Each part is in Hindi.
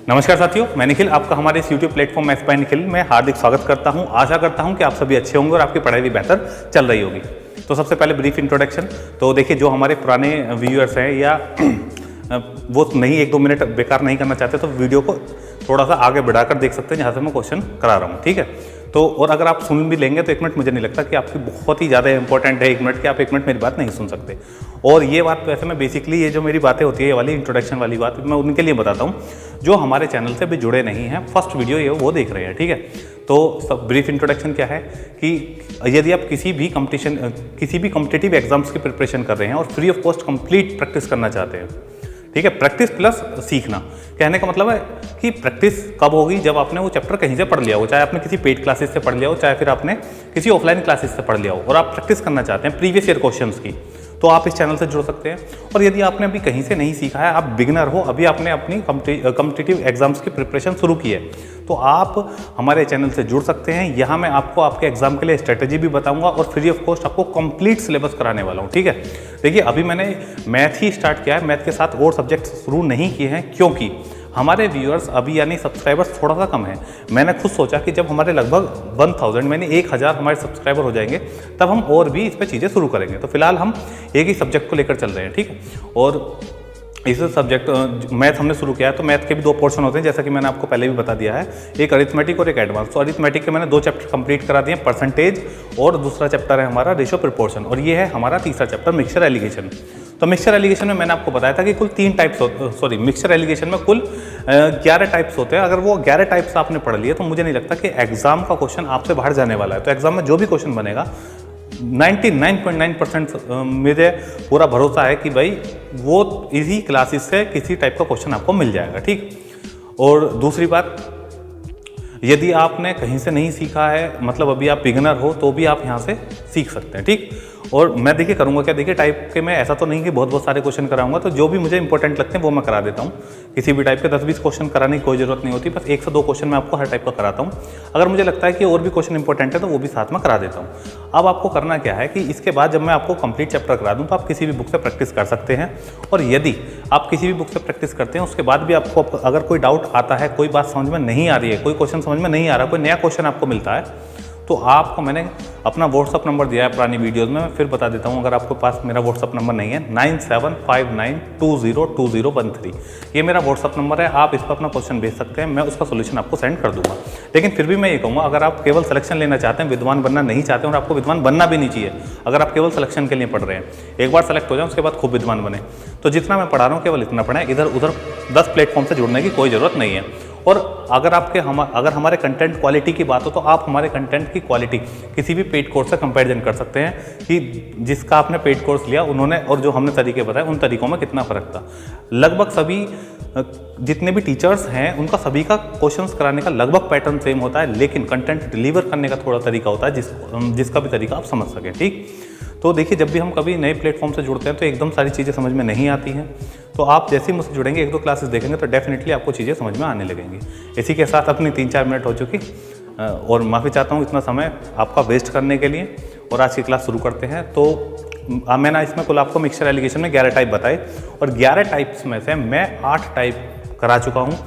नमस्कार साथियों, मैं निखिल आपका हमारे इस YouTube platform maths by Nikhil में हार्दिक स्वागत करता हूं। आशा करता हूं कि आप सभी अच्छे होंगे और आपकी पढ़ाई भी बेहतर चल रही होगी। तो सबसे पहले ब्रीफ इंट्रोडक्शन। तो देखिए, जो हमारे पुराने व्यूअर्स हैं या वो नहीं 1-2 मिनट बेकार नहीं करना चाहते तो वीडियो को थोड़ा सा आगे बढ़ाकर देख सकते हैं जहाँ से मैं क्वेश्चन करा रहा हूँ, ठीक है। तो और अगर आप सुन भी लेंगे तो 1 मिनट मुझे नहीं लगता कि आपकी बहुत ही ज़्यादा इंपॉर्टेंट है 1 मिनट कि आप 1 मिनट मेरी बात नहीं सुन सकते। और ये बात वैसे मैं बेसिकली ये जो मेरी बातें होती है ये वाली इंट्रोडक्शन वाली बात मैं उनके लिए बताता हूँ जो हमारे चैनल से अभी जुड़े नहीं हैं, फर्स्ट वीडियो ये वो देख रहे हैं, ठीक है। तो सब ब्रीफ इंट्रोडक्शन क्या है कि यदि आप किसी भी कॉम्पिटिटिव एग्जाम्स की प्रिपरेशन कर रहे हैं और free of cost complete practice करना चाहते हैं, ठीक है। प्रैक्टिस प्लस सीखना, कहने का मतलब है कि प्रैक्टिस कब होगी जब आपने वो चैप्टर कहीं से पढ़ लिया हो, चाहे आपने किसी पेड क्लासेस से पढ़ लिया हो, चाहे फिर आपने किसी ऑफलाइन क्लासेस से पढ़ लिया हो और आप प्रैक्टिस करना चाहते हैं प्रीवियस ईयर क्वेश्चंस की, तो आप इस चैनल से जुड़ सकते हैं। और यदि आपने अभी कहीं से नहीं सीखा है, आप बिगिनर हो, अभी आपने अपनी कॉम्पिटिटिव एग्जाम्स की प्रिपरेशन शुरू की है, तो आप हमारे चैनल से जुड़ सकते हैं। यहाँ मैं आपको आपके एग्जाम के लिए स्ट्रेटेजी भी बताऊंगा और फ्री ऑफ कॉस्ट आपको कंप्लीट सिलेबस कराने वाला हूँ, ठीक है। देखिए, अभी मैंने मैथ ही स्टार्ट किया है, मैथ के साथ और सब्जेक्ट शुरू नहीं किए हैं क्योंकि हमारे व्यूअर्स अभी यानी सब्सक्राइबर्स थोड़ा सा कम है। मैंने खुद सोचा कि जब हमारे लगभग 1000 हमारे सब्सक्राइबर हो जाएंगे तब हम और भी इस पर चीज़ें शुरू करेंगे। तो फिलहाल हम एक ही सब्जेक्ट को लेकर चल रहे हैं, ठीक है। और इस सब्जेक्ट मैथ हमने शुरू किया है, तो मैथ के भी 2 पोर्शन होते हैं जैसा कि मैंने आपको पहले भी बता दिया है, एक अरिथमेटिक और एक एडवांस। तो अरिथमेटिक के मैंने 2 चैप्टर कंप्लीट करा दिए, परसेंटेज, और दूसरा चैप्टर है हमारा रेशियो प्रोपोर्शन, और ये है हमारा तीसरा चैप्टर मिक्सचर एलिगेशन। तो मिक्सचर एलिगेशन में मैंने आपको बताया था कि कुल 3 टाइप्स मिक्सचर एलिगेशन में कुल 11 टाइप्स होते हैं। अगर वो 11 टाइप्स आपने पढ़ लिए तो मुझे नहीं लगता कि एग्जाम का क्वेश्चन आपसे बाहर जाने वाला है। तो एग्जाम में जो भी क्वेश्चन बनेगा 99.9% मुझे पूरा भरोसा है कि भाई वो इसी क्लासेस से किसी टाइप का क्वेश्चन आपको मिल जाएगा, ठीक। और दूसरी बात, यदि आपने कहीं से नहीं सीखा है, मतलब अभी आप बिगिनर हो, तो भी आप यहाँ से सीख सकते हैं, ठीक। और मैं देखिए करूँगा क्या, देखिए टाइप के मैं ऐसा तो नहीं कि बहुत सारे क्वेश्चन कराऊंगा, तो जो भी मुझे इंपॉर्टेंट लगते हैं वो मैं करा देता हूँ। किसी भी टाइप के 10-20 क्वेश्चन कराने की कोई ज़रूरत नहीं होती, बस 1 से 2 क्वेश्चन मैं आपको हर टाइप का कराता हूँ। अगर मुझे लगता है कि और भी क्वेश्चन इंपॉर्टेंट है तो वो भी साथ में करा देता हूँ। अब आपको करना क्या है कि इसके बाद जब मैं आपको कंप्लीट चैप्टर करा दूँ तो आप किसी भी बुक से प्रैक्टिस कर सकते हैं। और यदि आप किसी भी बुक से प्रैक्टिस करते हैं उसके बाद भी आपको अगर कोई डाउट आता है, कोई बात समझ में नहीं आ रही है, कोई क्वेश्चन समझ में नहीं आ रहा, कोई नया क्वेश्चन आपको मिलता है, तो आपको मैंने अपना व्हाट्सअप नंबर दिया है पुरानी वीडियोज़ में, मैं फिर बता देता हूँ। अगर आपके पास मेरा व्हाट्सअप नंबर नहीं है, 9759202013, ये मेरा व्हाट्सअप नंबर है। आप इस पर अपना क्वेश्चन भेज सकते हैं, मैं उसका सोल्यूशन आपको सेंड कर दूंगा। लेकिन फिर भी मैं ये कहूँगा, अगर आप केवल सिलेक्शन लेना चाहते हैं, विद्वान बनना नहीं चाहते हैं, और आपको विद्वान बनना भी नहीं चाहिए, अगर आप केवल सिलेक्शन के लिए पढ़ रहे हैं, एक बार सेलेक्ट हो जाए उसके बाद खूब विद्वान बने, तो जितना मैं पढ़ा रहा हूँ केवल इतना पढ़ें, इधर उधर 10 प्लेटफॉर्म से जुड़ने की कोई ज़रूरत नहीं है। और अगर अगर हमारे कंटेंट क्वालिटी की बात हो तो आप हमारे कंटेंट की क्वालिटी किसी भी पेड कोर्स से कंपैरिजन कर सकते हैं कि जिसका आपने पेड कोर्स लिया उन्होंने और जो हमने तरीके बताए उन तरीकों में कितना फ़र्क था। लगभग सभी जितने भी टीचर्स हैं उनका सभी का क्वेश्चंस कराने का लगभग पैटर्न सेम होता है, लेकिन कंटेंट डिलीवर करने का थोड़ा तरीका होता है जिसका भी तरीका आप समझ सकें, ठीक। तो देखिए, जब भी हम कभी नए प्लेटफॉर्म से जुड़ते हैं तो एकदम सारी चीज़ें समझ में नहीं आती हैं। तो आप जैसे ही मुझसे जुड़ेंगे, 1-2 क्लासेस देखेंगे तो डेफिनेटली आपको चीज़ें समझ में आने लगेंगी। इसी के साथ अपनी 3-4 मिनट हो चुकी और माफ़ी चाहता हूँ इतना समय आपका वेस्ट करने के लिए। और आज की क्लास शुरू करते हैं। तो मैंने इसमें कुल आपको मिक्सचर एलिगेशन में 11 टाइप बताए और 11 टाइप्स में से मैं 8 टाइप करा चुका हूँ,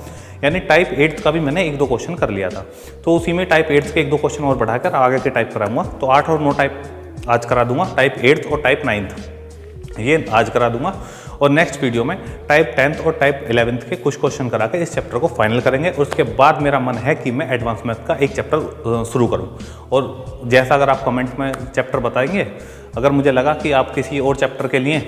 यानी टाइप 8 का भी मैंने 1-2 क्वेश्चन कर लिया था। तो उसी में टाइप 8 के 1-2 क्वेश्चन और बढ़ाकर आगे के टाइप कराऊंगा। तो 8 और 9 टाइप आज करा दूंगा, टाइप 8 और टाइप 9 ये आज करा दूंगा। और नेक्स्ट वीडियो में टाइप 10 और टाइप 11 के कुछ क्वेश्चन करा के इस चैप्टर को फाइनल करेंगे। और उसके बाद मेरा मन है कि मैं एडवांस मैथ का एक चैप्टर शुरू करूं। और जैसा अगर आप कमेंट में चैप्टर बताएंगे, अगर मुझे लगा कि आप किसी और चैप्टर के लिए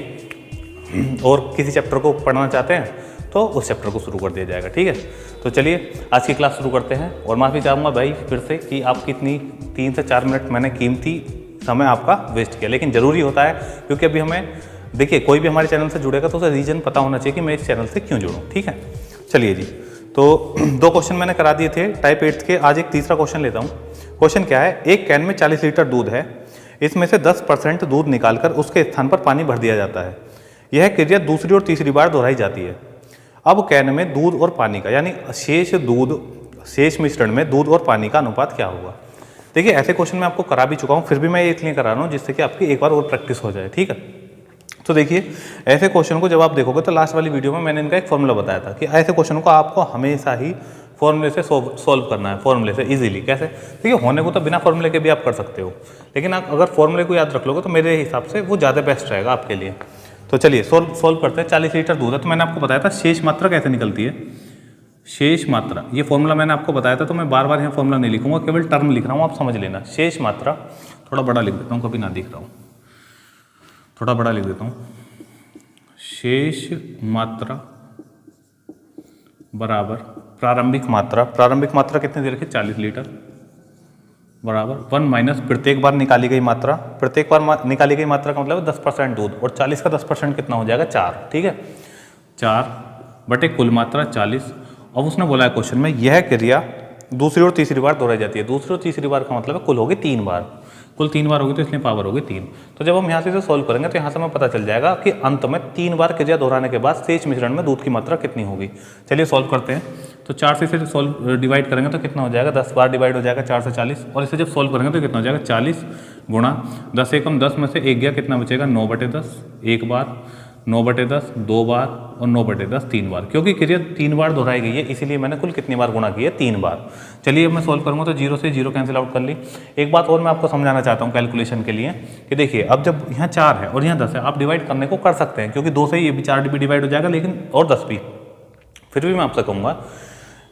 और किसी चैप्टर को पढ़ना चाहते हैं तो उस चैप्टर को शुरू कर दिया जाएगा, ठीक है। तो चलिए आज की क्लास शुरू करते हैं। और माफ़ी चाहूँगा भाई फिर से कि आपकी इतनी 3 से 4 मिनट मैंने कीमती समय आपका वेस्ट किया, लेकिन ज़रूरी होता है क्योंकि अभी हमें देखिए कोई भी हमारे चैनल से जुड़ेगा तो उसे रीज़न पता होना चाहिए कि मैं इस चैनल से क्यों जुड़ूँ, ठीक है। चलिए जी, तो 2 क्वेश्चन मैंने करा दिए थे टाइप 8 के। आज एक तीसरा क्वेश्चन लेता हूँ। क्वेश्चन क्या है, एक कैन में 40 लीटर दूध है, इसमें से 10% दूध निकालकर उसके स्थान पर पानी भर दिया जाता है। यह क्रिया दूसरी और तीसरी बार दोहराई जाती है। अब कैन में दूध और पानी का यानी शेष मिश्रण में दूध और पानी का अनुपात क्या होगा। देखिए ऐसे क्वेश्चन मैं आपको करा भी चुका हूँ, फिर भी मैं ये इसलिए करा रहा हूँ जिससे कि आपकी एक बार और प्रैक्टिस हो जाए, ठीक है। तो देखिए ऐसे क्वेश्चन को जब आप देखोगे तो लास्ट वाली वीडियो में मैंने इनका एक फॉर्मूला बताया था कि ऐसे क्वेश्चन को आपको हमेशा ही फॉर्मूले से सॉल्व करना है, फॉर्मूले से इजीली। कैसे? देखिए होने को तो बिना फॉर्मूले के भी आप कर सकते हो, लेकिन आप अगर फॉर्मूले को याद रख लोगे तो मेरे हिसाब से वो ज़्यादा बेस्ट रहेगा आपके लिए। तो चलिए सॉल्व करते हैं। 40 लीटर दूध है, तो मैंने आपको बताया था शेष मात्रा कैसे निकलती है। शेष मात्रा, ये फॉर्मूला मैंने आपको बताया था, तो मैं बार बार यहाँ फॉर्मूला नहीं लिखूंगा, केवल टर्म लिख रहा हूँ, आप समझ लेना। शेष मात्रा, थोड़ा बड़ा लिख देता हूँ, कभी ना दिख रहा हूँ, थोड़ा बड़ा लिख देता हूँ। शेष मात्रा बराबर प्रारंभिक मात्रा, प्रारंभिक मात्रा कितनी दे रखी? 40 लीटर, बराबर 1 माइनस प्रत्येक बार निकाली गई मात्रा। प्रत्येक बार निकाली गई मात्रा का मतलब है 10% दूध, और 40 का 10% कितना हो जाएगा? 4। ठीक है, 4 बटे कुल मात्रा 40। अब उसने बोला है क्वेश्चन में, यह क्रिया दूसरी और तीसरी बार दोहराई जाती है। दूसरी और तीसरी बार का मतलब है कुल होगी 3 बार, कुल 3 बार होगी, तो इसलिए पावर होगी 3। तो जब हम यहाँ से सॉल्व करेंगे तो यहाँ से हमें पता चल जाएगा कि अंत में 3 बार क्रिया दोहराने के बाद शेष मिश्रण में दूध की मात्रा कितनी होगी। चलिए सॉल्व करते हैं। तो 4 से इसे सॉल्व डिवाइड करेंगे तो कितना हो जाएगा? 10 बार डिवाइड हो जाएगा 4 से 40, और इसे जब सॉल्व करेंगे तो कितना हो जाएगा? 40 गुणा 10 एकम 10 में से 1 गया, कितना बचेगा? 9/10 1 बार, 9/10 2 बार, और 9/10 3 बार। क्योंकि क्रिया 3 बार दोहराई गई है इसीलिए मैंने कुल कितनी बार गुणा की है? 3 बार। चलिए अब मैं सॉल्व करूँगा तो 0 से 0 कैंसिल आउट कर ली। एक बात और मैं आपको समझाना चाहता हूँ कैलकुलेशन के लिए कि देखिए अब जब यहाँ 4 है और यहाँ 10 है, आप डिवाइड करने को कर सकते हैं, क्योंकि 2 से ये भी 4 भी डिवाइड हो जाएगा, लेकिन और 10 भी। फिर भी मैं आपसे कहूँगा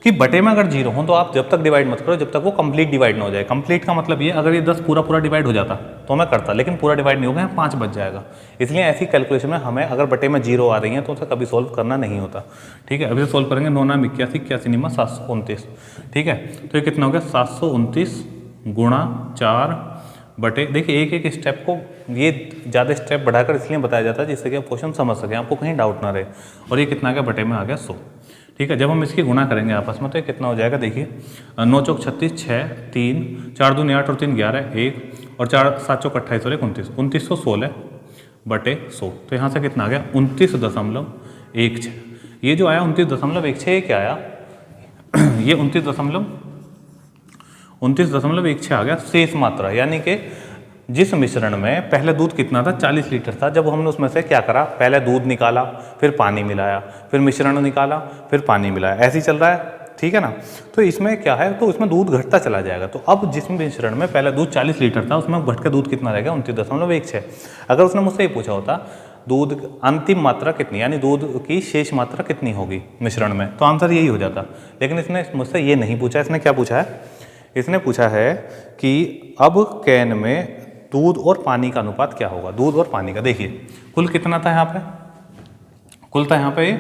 कि बटे में अगर 0 हो तो आप जब तक डिवाइड मत करो जब तक वो कंप्लीट डिवाइड ना हो जाए। कंप्लीट का मतलब ये, अगर ये 10 पूरा डिवाइड हो जाता तो मैं करता, लेकिन पूरा डिवाइड नहीं होगा, 5 बच जाएगा। इसलिए ऐसी कैलकुलेशन में हमें अगर बटे में 0 आ रही है तो उसे कभी सॉल्व करना नहीं होता। ठीक है, अभी सॉल्व करेंगे। 9 नाम 81, 81 निमा 729। ठीक है, तो ये कितना हो गया? 729 गुणा 4 बटे, देखिए एक एक स्टेप को ये ज़्यादा स्टेप बढ़ाकर इसलिए बताया जाता है जिससे कि आप क्वेश्चन समझ सकें, आपको कहीं डाउट ना रहे। और ये कितना आ गया? बटे में आ गया 100। ठीक है, जब हम इसकी गुणा करेंगे आपस में तो ये कितना हो जाएगा? देखिए 9 चौक 36, 6 3 4 दूनी 8 और 3 11 1 और 4 7 चौक 28 और 29, 2916 बटे 100। तो यहाँ से कितना आ गया? 29.16। ये जो आया 29.16, ये क्या आया? ये 29.16 आ गया शेष मात्रा, यानी कि जिस मिश्रण में पहले दूध कितना था? 40 लीटर था। जब हमने उसमें से क्या करा? पहले दूध निकाला, फिर पानी मिलाया, फिर मिश्रण निकाला, फिर पानी मिलाया, ऐसे ही चल रहा है। ठीक है ना? तो इसमें क्या है? तो इसमें दूध घटता चला जाएगा। तो अब जिस मिश्रण में पहले दूध 40 लीटर था उसमें घट का दूध कितना रहेगा? 29.16। अगर उसने मुझसे ये पूछा होता दूध अंतिम मात्रा कितनी, यानी दूध की शेष मात्रा कितनी होगी मिश्रण में, तो आंसर यही हो जाता। लेकिन इसने मुझसे ये नहीं पूछा। इसने क्या पूछा है? इसने पूछा है कि अब कैन में दूध और पानी का अनुपात क्या होगा? दूध और पानी का, देखिए कुल कितना था यहाँ पे? कुल था यहाँ पे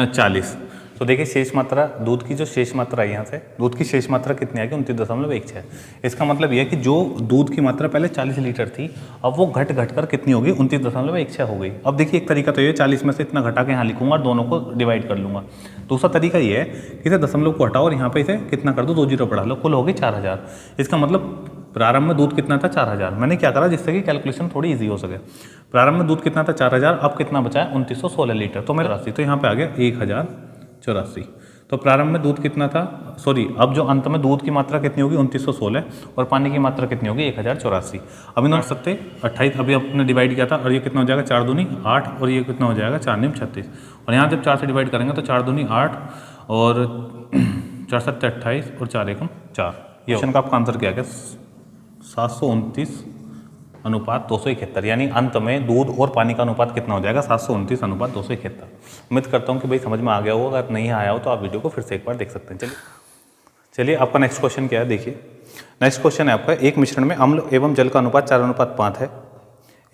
40। तो देखिए शेष मात्रा, दूध की जो शेष मात्रा है यहाँ से, दूध की शेष मात्रा कितनी आएगी? 29.16। इसका मतलब यह है कि जो दूध की मात्रा पहले 40 लीटर थी अब वो घट कर कितनी होगी? 29.16 हो गई। अब देखिए एक तरीका तो ये 40 में से इतना घटा के यहाँ लिखूंगा और दोनों को डिवाइड कर लूँगा। दूसरा तरीका ये है कि इसे दशमलव को हटाओ और यहाँ पे इसे कितना कर दो? 2 0 बढ़ा लो, कुल होगी 4000। इसका मतलब प्रारंभ में दूध कितना था? 4000। मैंने क्या करा जिससे कि कैलकुलेशन थोड़ी इजी हो सके। प्रारंभ में दूध कितना था? 4000। अब कितना बचा है? 2916 लीटर। तो मेरा 84, तो यहाँ पे आ गया 1084। तो प्रारंभ में दूध कितना था? सॉरी, अब जो अंत में दूध की मात्रा कितनी होगी? 2916, और पानी की मात्रा कितनी होगी? 1084। अब इन 28 अभी अपने डिवाइड किया था, और ये कितना हो जाएगा? 4 दूनी 8, और ये कितना हो जाएगा? 4 9 36। और यहाँ जब 4 से डिवाइड करेंगे तो 4 दूनी 8 और 4 7 28 और 4 1 4। ये क्वेश्चन का आपका आंसर क्या है? 729 अनुपात 271, यानी अंत में दूध और पानी का अनुपात कितना हो जाएगा? 729 अनुपात 271। उम्मीद करता हूँ कि भाई समझ में आ गया होगा। अगर नहीं आया हो तो आप वीडियो को फिर से एक बार देख सकते हैं। चलिए आपका नेक्स्ट क्वेश्चन क्या है? देखिए नेक्स्ट क्वेश्चन है आपका, एक मिश्रण में अम्ल एवं जल का अनुपात 4:5 है।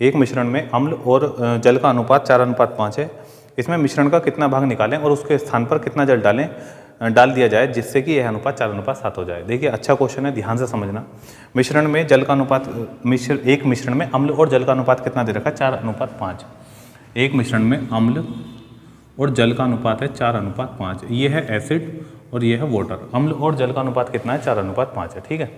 एक मिश्रण में अम्ल और जल का अनुपात 4:5 है। इसमें मिश्रण का कितना भाग निकालें और उसके स्थान पर कितना जल डाल दिया जाए जिससे कि यह अनुपात 4:7 हो जाए। देखिए अच्छा क्वेश्चन है, ध्यान से समझना। मिश्रण में जल का अनुपात, एक मिश्रण में अम्ल और जल का अनुपात कितना दे रखा है? 4:5। एक मिश्रण में अम्ल और जल का अनुपात है 4:5। ये है एसिड और ये है वाटर। अम्ल और जल का अनुपात कितना है? 4:5 है। ठीक है,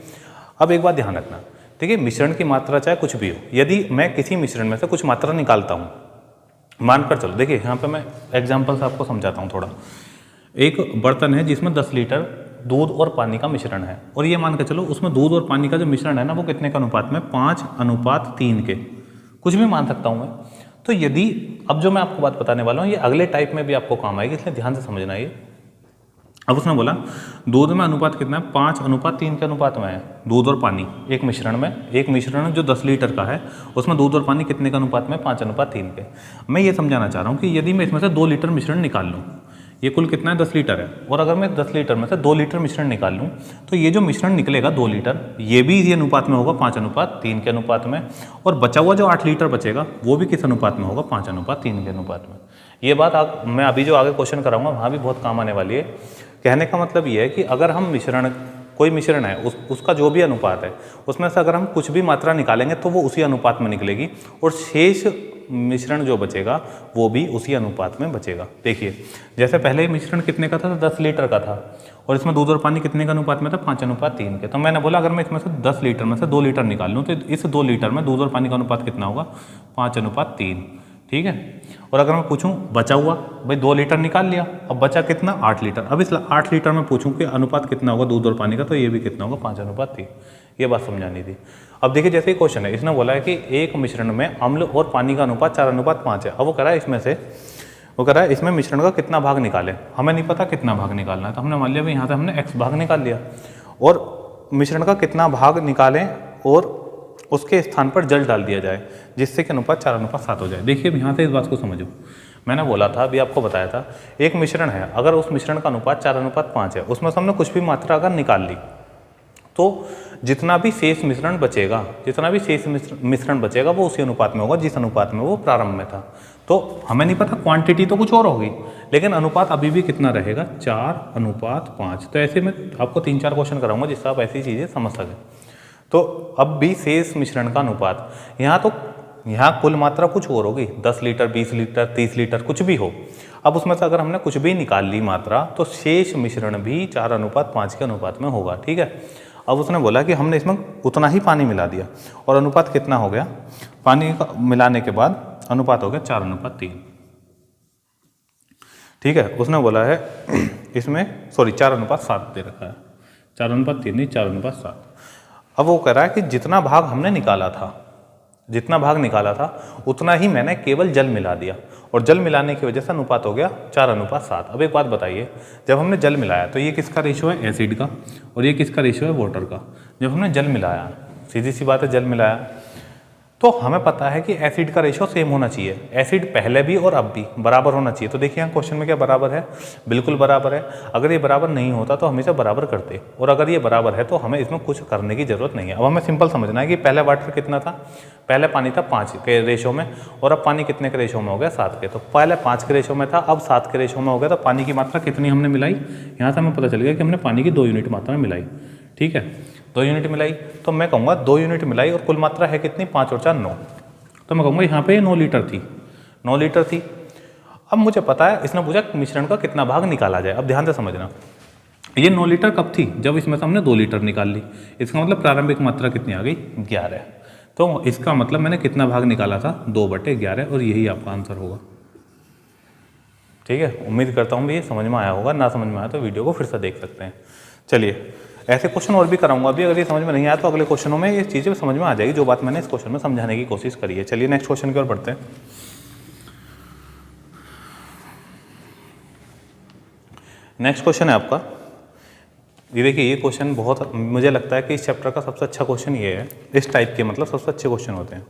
अब एक बात ध्यान रखना, देखिए मिश्रण की मात्रा चाहे कुछ भी हो, यदि मैं किसी मिश्रण में से कुछ मात्रा निकालता हूँ, मानकर चलो, देखिए यहाँ पे मैं एग्जाम्पल से आपको समझाता हूँ थोड़ा। एक बर्तन है जिसमें 10 लीटर दूध और पानी का मिश्रण है, और ये मान के चलो उसमें दूध और पानी का जो मिश्रण है ना वो कितने के अनुपात में? 5:3 के, कुछ भी मान सकता हूँ मैं। तो यदि अब जो मैं आपको बात बताने वाला हूँ ये अगले टाइप में भी आपको काम आएगी, इसलिए ध्यान से समझना ये। अब उसने बोला दूध में अनुपात कितना है, 5:3 के अनुपात में है दूध और पानी एक मिश्रण में। एक मिश्रण जो 10 लीटर का है उसमें दूध और पानी कितने के अनुपात में, 5:3 के। मैं ये समझाना चाह रहा हूँ कि यदि मैं इसमें से 2 लीटर मिश्रण निकाल लूँ, ये कुल कितना है, 10 लीटर है, और अगर मैं 10 लीटर में से 2 लीटर मिश्रण निकाल लूँ तो ये जो मिश्रण निकलेगा 2 लीटर, ये भी इसी अनुपात में होगा 5:3 के अनुपात में, और बचा हुआ जो 8 लीटर बचेगा वो भी किस अनुपात में होगा, 5:3 के अनुपात में। ये बात मैं अभी जो आगे क्वेश्चन कराऊंगा वहाँ भी बहुत काम आने वाली है। कहने का मतलब ये है कि अगर हम कोई मिश्रण है उसका जो भी अनुपात है उसमें से अगर हम कुछ भी मात्रा निकालेंगे तो वो उसी अनुपात में निकलेगी, और शेष मिश्रण जो बचेगा वो भी उसी अनुपात में बचेगा। देखिए जैसे पहले मिश्रण कितने का था, 10 लीटर का था, और इसमें दूध और पानी कितने का अनुपात में था, 5:3 के। तो मैंने बोला अगर मैं इसमें से 10 लीटर में से 2 लीटर निकाल लूँ तो इस 2 लीटर में दूध और पानी का अनुपात कितना होगा, 5:3, ठीक है। और अगर मैं पूछूं बचा हुआ, भाई 2 लीटर निकाल लिया, अब बचा कितना, 8 लीटर। अब इस 8 लीटर में पूछूं कि अनुपात कितना होगा दूध और पानी का, तो ये भी कितना होगा, 5:3। ये बात समझानी थी। अब देखिए जैसे ही क्वेश्चन है, इसने बोला है कि एक मिश्रण में अम्ल और पानी का अनुपात 4:5 है। अब वो कह रहा है इसमें मिश्रण का कितना भाग निकाले। हमें नहीं पता कितना भाग निकालना है, तो हमने मान लिया भाई यहाँ से हमने x भाग निकाल लिया, और मिश्रण का कितना भाग निकालें और उसके स्थान पर जल डाल दिया जाए जिससे कि अनुपात 4:7 हो जाए। देखिए यहाँ से इस बात को समझो, मैंने बोला था, अभी आपको बताया था, एक मिश्रण है, अगर उस मिश्रण का अनुपात 4:5 है, उसमें से हमने कुछ भी मात्रा अगर निकाल ली तो जितना भी शेष मिश्रण बचेगा वो उसी अनुपात में होगा जिस अनुपात में वो प्रारंभ में था। तो हमें नहीं पता, क्वांटिटी तो कुछ और होगी, लेकिन अनुपात अभी भी कितना रहेगा, 4:5। तो ऐसे में आपको 3-4 क्वेश्चन कराऊंगा जिससे आप ऐसी चीज़ें समझ सकें। तो अब भी शेष मिश्रण का अनुपात, यहाँ कुल मात्रा कुछ और होगी, 10 लीटर, 20 लीटर, 30 लीटर, कुछ भी हो। अब उसमें से अगर हमने कुछ भी निकाल ली मात्रा तो शेष मिश्रण भी 4:5 के अनुपात में होगा, ठीक है। अब उसने बोला कि हमने इसमें उतना ही पानी मिला दिया और अनुपात कितना हो गया, पानी का मिलाने के बाद अनुपात हो गया 4:3, ठीक है। उसने बोला है इसमें 4:7 दे रखा है, 4:3 नहीं, 4:7। अब वो कह रहा है कि जितना भाग हमने निकाला था उतना ही मैंने केवल जल मिला दिया, और जल मिलाने की वजह से अनुपात हो गया 4:7। अब एक बात बताइए, जब हमने जल मिलाया तो ये किसका रेशो है, एसिड का, और ये किसका रेशो है, वाटर का। जब हमने जल मिलाया, सीधी सी बात है, जल मिलाया तो हमें पता है कि एसिड का रेशो सेम होना चाहिए, एसिड पहले भी और अब भी बराबर होना चाहिए। तो देखिए यहाँ क्वेश्चन में क्या बराबर है, बिल्कुल बराबर है। अगर ये बराबर नहीं होता तो हम इसे बराबर करते, और अगर ये बराबर है तो हमें इसमें कुछ करने की जरूरत नहीं है। अब हमें सिंपल समझना है कि पहले वाटर कितना था, पहले पानी था 5 के रेशो में, और अब पानी कितने के रेशो में हो गया, 7 के। तो पहले 5 के रेशो में था, अब 7 के रेशो में हो गया। तो पानी की मात्रा कितनी हमने मिलाई, यहाँ से हमें पता चल गया कि हमने पानी की 2 यूनिट मात्रा मिलाई, ठीक है, 2 यूनिट मिलाई। तो मैं कहूँगा 2 यूनिट मिलाई और कुल मात्रा है कितनी, 5 और 4 9। तो मैं कहूँगा यहाँ पे 9 लीटर थी, 9 लीटर थी। अब मुझे पता है, इसने पूछा मिश्रण का कितना भाग निकाला जाए। अब ध्यान से समझना, ये 9 लीटर कब थी, जब इसमें से हमने 2 लीटर निकाल ली। इसका मतलब प्रारंभिक मात्रा कितनी आ गई, 11। तो इसका मतलब मैंने कितना भाग निकाला था, 2/11, और यही आपका आंसर होगा, ठीक है। उम्मीद करता हूँ ये समझ में आया होगा, ना समझ में आया तो वीडियो को फिर से देख सकते हैं। चलिए ऐसे क्वेश्चन और भी कराऊंगा अभी, अगर ये समझ में नहीं आया तो अगले क्वेश्चनों में ये चीज़ें समझ में आ जाएगी जो बात मैंने इस क्वेश्चन में समझाने की कोशिश करी है। चलिए नेक्स्ट क्वेश्चन की ओर बढ़ते हैं। नेक्स्ट क्वेश्चन है आपका, ये देखिए, ये क्वेश्चन बहुत, मुझे लगता है कि इस चैप्टर का सबसे अच्छा क्वेश्चन ये है, इस टाइप के मतलब सबसे अच्छे क्वेश्चन होते हैं।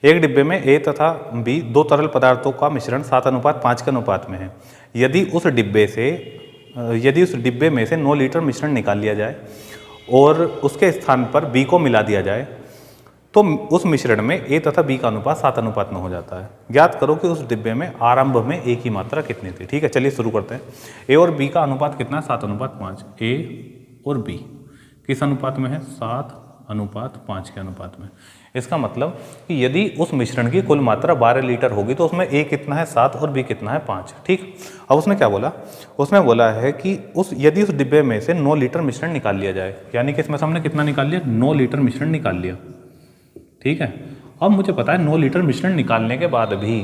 एक डिब्बे में A तथा B 2 तरल पदार्थों का मिश्रण 7:5 के अनुपात में है। यदि उस डिब्बे में से 9 लीटर मिश्रण निकाल लिया जाए और उसके स्थान पर B को मिला दिया जाए तो उस मिश्रण में A तथा B का अनुपात 7:9 हो जाता है। ज्ञात करो कि उस डिब्बे में आरंभ में A की मात्रा कितनी थी। ठीक है, चलिए शुरू करते हैं। A और B का अनुपात कितना है, 7:5। A और B किस अनुपात में है, 7:5 के अनुपात में। इसका मतलब कि यदि उस मिश्रण की कुल मात्रा 12 लीटर होगी तो उसमें A कितना है, 7 और B कितना है, 5। ठीक, अब उसने क्या बोला, उसने बोला है कि यदि उस डिब्बे में से 9 लीटर मिश्रण निकाल लिया जाए, यानी कि इसमें से हमने कितना निकाल लिया, 9 लीटर मिश्रण निकाल लिया। ठीक है, अब मुझे पता है 9 लीटर मिश्रण निकालने के बाद भी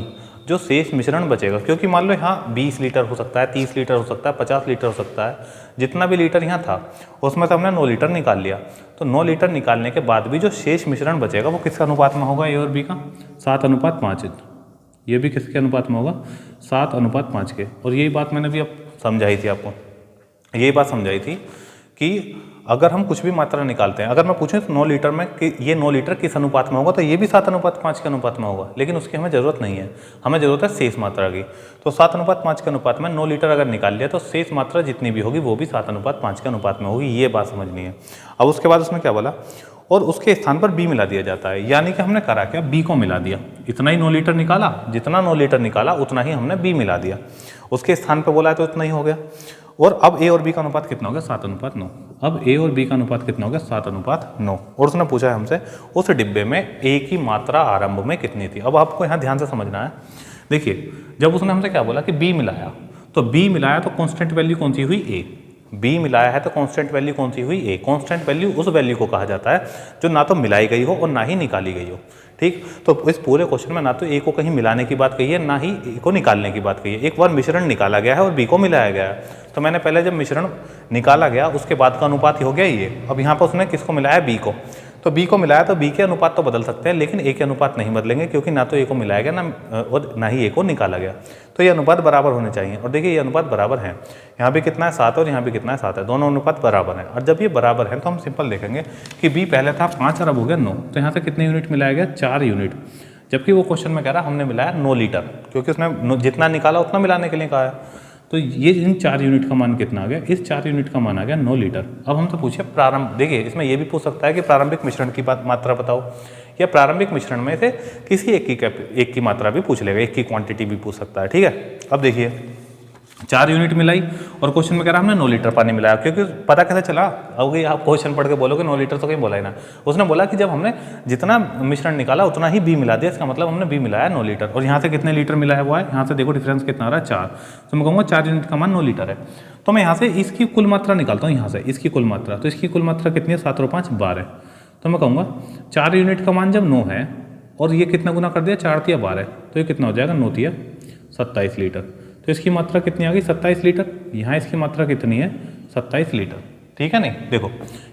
जो शेष मिश्रण बचेगा, क्योंकि मान लो यहाँ 20 लीटर हो सकता है, 30 लीटर हो सकता है, 50 लीटर हो सकता है, जितना भी लीटर यहाँ था उसमें से हमने 9 लीटर निकाल लिया। तो 9 लीटर निकालने के बाद भी जो शेष मिश्रण बचेगा वो किस अनुपात में होगा, A और B का, 7:5। ये भी किसके अनुपात में होगा, 7:5 के। और यही बात मैंने भी अब समझाई थी आपको, यही बात समझाई थी कि अगर हम कुछ भी मात्रा निकालते हैं, अगर मैं पूछूं 9 लीटर में कि ये 9 लीटर किस अनुपात में होगा, तो ये भी 7:5 के अनुपात में होगा, लेकिन उसकी हमें ज़रूरत नहीं है, हमें ज़रूरत है शेष मात्रा की। तो 7:5 के अनुपात में 9 लीटर अगर निकाल लिया तो शेष मात्रा जितनी भी होगी वो भी 7:5 के अनुपात में होगी, ये बात समझनी है। अब उसके बाद उसने क्या बोला, और उसके स्थान पर बी मिला दिया जाता है, यानी कि हमने करा क्या, बी को मिला दिया। इतना ही 9 लीटर निकाला, जितना 9 लीटर निकाला उतना ही हमने बी मिला दिया, उसके स्थान पर बोला है तो इतना ही हो गया। और अब ए और बी का अनुपात कितना हो गया, 7:9। अब ए और बी का अनुपात कितना हो गया, 7:9। और उसने पूछा है हमसे उस डिब्बे में ए की मात्रा आरंभ में कितनी थी। अब आपको यहाँ ध्यान से समझना है, देखिए जब उसने हमसे क्या बोला कि बी मिलाया, तो बी मिलाया तो कांस्टेंट वैल्यू कौन सी हुई, ए। बी मिलाया है तो कांस्टेंट वैल्यू कौन सी हुई, ए। कांस्टेंट वैल्यू उस वैल्यू को कहा जाता है जो ना तो मिलाई गई हो और ना ही निकाली गई हो, ठीक। तो इस पूरे क्वेश्चन में ना तो ए को कहीं मिलाने की बात कही है, ना ही ए को निकालने की बात कही है। एक बार मिश्रण निकाला गया है और बी को मिलाया गया है, तो मैंने पहले जब मिश्रण निकाला गया उसके बाद का अनुपात ही हो गया ये। अब यहाँ पर उसने किसको मिलाया, बी को, तो बी को मिलाया तो बी के अनुपात तो बदल सकते हैं, लेकिन ए के अनुपात नहीं बदलेंगे, क्योंकि ना तो ए को मिलाया गया ना ही ए को निकाला गया। तो ये अनुपात बराबर होने चाहिए। और देखिए ये अनुपात बराबर है, यहाँ भी कितना है 7 और यहाँ भी कितना है 7 है, दोनों अनुपात बराबर है। और जब ये बराबर है तो हम सिंपल देखेंगे कि बी पहले था 5 और अब हो गया 9, तो यहाँ से कितने यूनिट मिलाया गया, 4 यूनिट। जबकि वो क्वेश्चन में कह रहा हमने मिलाया 9 लीटर, क्योंकि उसने जितना निकाला उतना मिलाने के लिए कहा है। तो ये इन 4 यूनिट का मान कितना आ गया, इस 4 यूनिट का मान आ गया 9 लीटर। अब हमसे पूछिए प्रारंभ, देखिए इसमें ये भी पूछ सकता है कि प्रारंभिक मिश्रण की मात्रा बताओ, या प्रारंभिक मिश्रण में से किसी एक की मात्रा भी पूछ लेगा, एक की क्वांटिटी भी पूछ सकता है, ठीक है। अब देखिए 4 यूनिट मिलाई और क्वेश्चन में कह रहा हमने 9 लीटर पानी मिलाया, क्योंकि पता कैसे चला, अब आप क्वेश्चन पढ़ के बोलोगे 9 लीटर तो कहीं बोला ही ना। उसने बोला कि जब हमने जितना मिश्रण निकाला उतना ही बी मिला दिया, इसका मतलब हमने बी मिलाया 9 लीटर। और यहाँ से कितने लीटर मिला है वो है, यहाँ से देखो डिफरेंस कितना आ रहा है, 4। तो मैं कहूँगा 4 यूनिट का मान 9 लीटर है। तो मैं यहाँ से इसकी कुल मात्रा निकालता हूँ, यहाँ से इसकी कुल मात्रा, तो इसकी कुल मात्रा कितनी है, 7 और 5 12। तो मैं कहूँगा 4 यूनिट का मान जब 9 है और ये कितना गुना कर दिया, 4 तिया 12, तो ये कितना हो जाएगा, 9 तिया 27 लीटर। तो इसकी मात्रा कितनी आ गई, 27 लीटर। यहाँ इसकी मात्रा कितनी है, 27 लीटर, ठीक है। नहीं देखो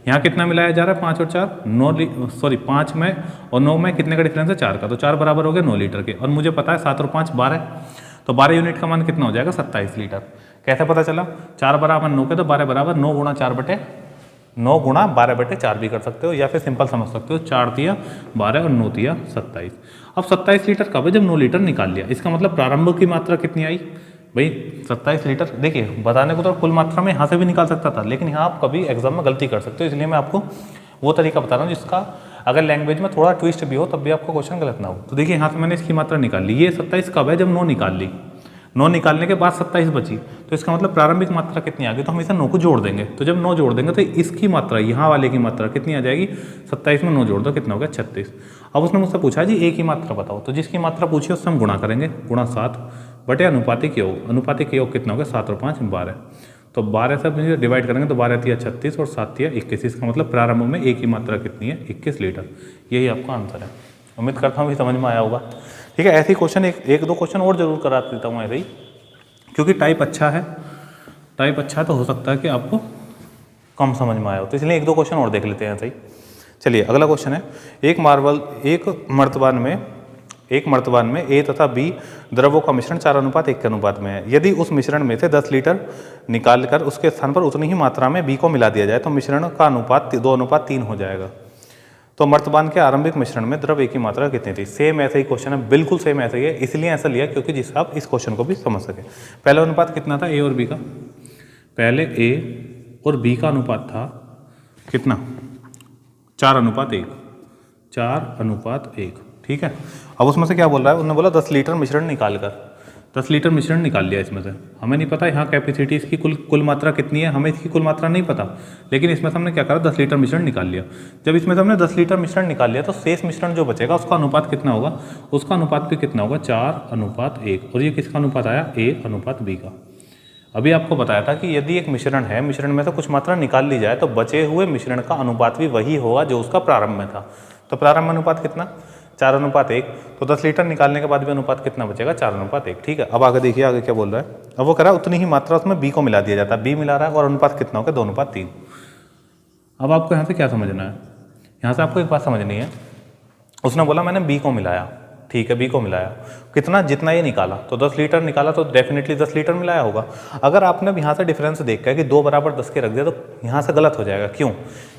यहाँ कितना मिलाया जा रहा है, 5 और 4 9, 5 में और 9 में कितने का डिफरेंस है, 4 का, तो 4 बराबर हो गए 9 लीटर के। और मुझे पता है 7 और 5 12, तो 12 यूनिट का मान कितना हो जाएगा, 27 लीटर। कैसे पता चला, 4 बराबर 9 के, तो 12 बराबर 9 गुणा 12/4 भी कर सकते हो, या फिर सिंपल समझ सकते हो 4 तिया 12 और 9 तिया 27। अब 27 लीटर कब है, जब 9 लीटर निकाल लिया। इसका मतलब प्रारंभ की मात्रा कितनी आई भाई, 27 लीटर। देखिए बताने को तो कुल मात्रा में यहाँ से भी निकाल सकता था, लेकिन यहाँ आप कभी एग्जाम में गलती कर सकते हो, इसलिए मैं आपको वो तरीका बता रहा हूँ जिसका अगर लैंग्वेज में थोड़ा ट्विस्ट भी हो तब भी आपको क्वेश्चन गलत ना हो। तो देखिए यहाँ से मैंने इसकी मात्रा निकाल ली, ये 27 कब है, जब 9 निकाल ली, 9 निकालने के बाद 27 बची, तो इसका मतलब प्रारंभिक मात्रा कितनी आ गई, तो हम इसे 9 को जोड़ देंगे। तो जब 9 जोड़ देंगे तो इसकी मात्रा, यहाँ वाले की मात्रा कितनी आ जाएगी, 27 में 9 जोड़ दो, कितना हो गया, 36। अब उसने मुझसे पूछा जी ए की मात्रा बताओ, तो जिसकी मात्रा पूछी उससे हम गुणा करेंगे, गुणा 7 बटे अनुपातिक योग। अनुपातिक योग कितना हो गया, 7 और 5 12, तो 12 से डिवाइड करेंगे तो 12 तिया 36 और 7 तिया 21। इसका मतलब प्रारंभ में ए की मात्रा कितनी है, 21 लीटर। यही आपका आंसर है। उम्मीद करता हूँ कि समझ में आया होगा, ठीक है। ऐसे ही क्वेश्चन एक दो क्वेश्चन और जरूर करा देता हूँ ऐसे ही, क्योंकि टाइप अच्छा है तो हो सकता है कि आपको कम समझ में आया हो, तो इसलिए एक दो क्वेश्चन और देख लेते हैं ऐसे ही। चलिए अगला क्वेश्चन है, एक मर्तबान में ए तथा बी द्रवों का मिश्रण 4:1 के अनुपात में है। यदि उस मिश्रण में से 10 लीटर निकालकर उसके स्थान पर उतनी ही मात्रा में बी को मिला दिया जाए तो मिश्रण का अनुपात 2:3 हो जाएगा। तो मर्तबान के आरंभिक मिश्रण में द्रव ए की मात्रा कितनी थी। सेम ऐसा ही क्वेश्चन है, बिल्कुल सेम ऐसा ही है, इसलिए ऐसा लिया क्योंकि जिससे आप इस क्वेश्चन को भी समझ सके। पहला अनुपात कितना था, ए और बी का, पहले ए और बी का अनुपात था कितना, 4:1, 4:1, ठीक है। अब उसमें से क्या बोल रहा है, उन्होंने बोला 10 लीटर मिश्रण निकालकर, 10 लीटर मिश्रण निकाल लिया इसमें से। हमें नहीं पता यहाँ कैपेसिटी इसकी कुल मात्रा कितनी है, हमें इसकी कुल मात्रा नहीं पता, लेकिन इसमें से हमने क्या करा, 10 लीटर मिश्रण निकाल लिया। जब इसमें से हमने 10 लीटर मिश्रण निकाल लिया तो शेष मिश्रण जो बचेगा उसका अनुपात कितना होगा, उसका अनुपात भी कितना होगा, 4:1। और ये किसका अनुपात आया, A:B का। अभी आपको बताया था कि यदि एक मिश्रण है, मिश्रण में से कुछ मात्रा निकाल ली जाए तो बचे हुए मिश्रण का अनुपात भी वही होगा जो उसका प्रारंभ में था। तो प्रारंभ अनुपात कितना, 4:1, तो 10 लीटर निकालने के बाद भी अनुपात कितना बचेगा, 4:1, ठीक है। अब आगे देखिए, आगे क्या बोल रहा है, अब वो कह रहा है उतनी ही मात्रा उसमें बी को मिला दिया जाता है, बी मिला रहा है और अनुपात कितना होगा, 2:3। अब आपको यहाँ से क्या समझना है, यहाँ से आपको एक बात समझनी है, उसने बोला मैंने बी को मिलाया, ठीक है, बी को मिलाया, कितना, जितना ये निकाला, तो 10 लीटर निकाला, तो डेफिनेटली 10 लीटर मिलाया होगा। अगर आपने अब यहाँ से डिफरेंस देखा है कि 2 बराबर 10 के रख दिया, तो यहाँ से गलत हो जाएगा। क्यों?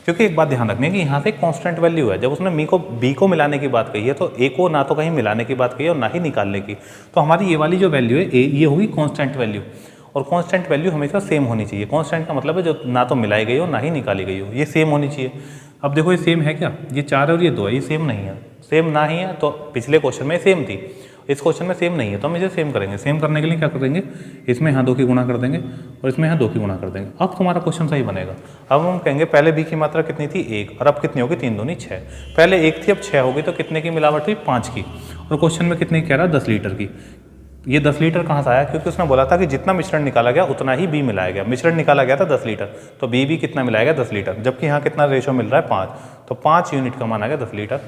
क्योंकि एक बात ध्यान रखनी है कि यहाँ से एक कांस्टेंट वैल्यू है। जब उसने बी को मिलाने की बात कही है, तो ए को ना तो कहीं मिलाने की बात कही है और ना ही निकालने की। तो हमारी ये वाली जो वैल्यू है ए, ये होगी कांस्टेंट वैल्यू, और कांस्टेंट वैल्यू हमेशा सेम होनी चाहिए। कांस्टेंट का मतलब है जो ना तो मिलाई गई हो ना ही निकाली गई हो, ये सेम होनी चाहिए। अब देखो ये सेम है क्या? ये 4 और ये 2 है, ये सेम नहीं है। सेम ना ही है तो पिछले क्वेश्चन में सेम थी, इस क्वेश्चन में सेम नहीं है, तो हम इसे सेम करेंगे। सेम करने के लिए क्या करेंगे, इसमें यहाँ 2 की गुणा कर देंगे और इसमें यहाँ 2 की गुणा कर देंगे। अब तुम्हारा क्वेश्चन सही बनेगा। अब हम कहेंगे पहले बी की मात्रा कितनी थी, 1, और अब कितनी होगी, 3 दूनी 6। पहले 1 थी, अब 6 होगी, तो कितने की मिलावट हुई, 5 की। और क्वेश्चन में कितने कह रहा है, 10 लीटर की। ये 10 लीटर कहाँ से आया? क्योंकि उसने बोला था कि जितना मिश्रण निकाला गया उतना ही बी मिलाया गया। मिश्रण निकाला गया था 10 लीटर, तो बी भी कितना मिलाया गया, 10 लीटर। जबकि यहाँ कितना रेशो मिल रहा है, 5, तो 5 यूनिट का मान आ गया 10 लीटर।